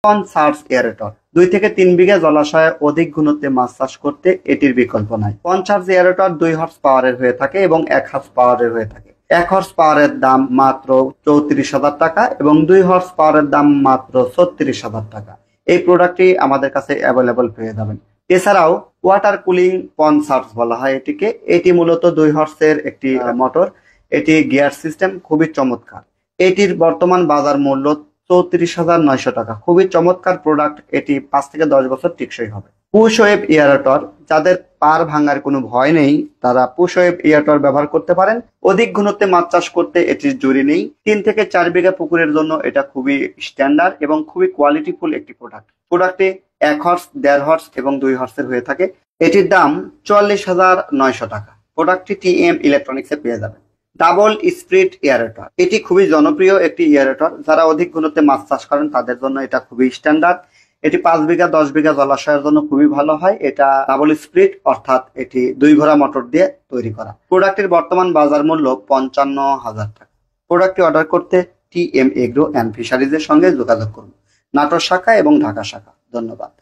পনসার্স aerator 2 থেকে 3 বিঘা জলাশয়ে অধিক ঘনত্বে মাছ চাষ করতে এটির বিকল্প নাই। পনসার্স এয়ারেটর 2 হর্স পাওয়ারের হয়ে থাকে এবং 1 হর্স পাওয়ারের হয়ে থাকে। 1 হর্স পাওয়ারের দাম মাত্র 34,000 টাকা এবং 2 হর্স পাওয়ারের দাম মাত্র 36,000 টাকা। এই প্রোডাক্টটি আমাদের কাছে অ্যাভেলেবল পেয়ে যাবেন। এছাড়াও ওয়াটার কুলিং পনসার্স বলা হয় এটিকে। এটি মূলত 2 হর্সের একটি মোটর। এটি গিয়ার সিস্টেম, খুবই চমৎকার। এটির বর্তমান বাজার মূল্য 34,900 টাকা। খুবই চমৎকার প্রোডাক্ট। এটি 5 থেকে 10 বছর টিকসই হবে। পুশ ওয়েভ এয়ারেটর, যাদের পার ভাঙার কোনো ভয় নেই তারা পুশ ওয়েভ এয়ারেটর ব্যবহার করতে পারেন। অধিক ঘনত্বে মাছ চাষ করতে এটির জুড়ি নেই। 3 থেকে 4 বিঘা পুকুরের জন্য এটা খুবই স্ট্যান্ডার্ড এবং খুবই কোয়ালিটিফুল একটি প্রোডাক্ট। প্রোডাক্টে 1 হর্স, 1.5 হর্স এবং 2 হর্সের হয়ে থাকে। এটির দাম 44,900 টাকা। প্রোডাক্টটি টিএম ইলেকট্রনিক্সে পেয়ে যাবেন। ডাবল স্প্রিট এয়ারেটর, এটি খুবই জনপ্রিয় একটি এয়ারেটর। যারা অধিক ঘনত্বে মাছ চাষ করেন তাদের জন্য এটা খুবই স্ট্যান্ডার্ড। এটি 5 বিঘা 10 বিঘা জলাশয়ের জন্য খুবই ভালো হয়। এটা ডাবল স্প্রিট, অর্থাৎ এটি 2 ঘোড়া মোটর দিয়ে তৈরি করা। প্রোডাক্টের বর্তমান বাজার মূল্য 55,000 টাকা। প্রোডাক্টটি অর্ডার করতে টিএম এগ্রো অ্যান্ড ফিশারিজের সঙ্গে যোগাযোগ করুন, নাটোর শাখা এবং ঢাকা শাখা। ধন্যবাদ।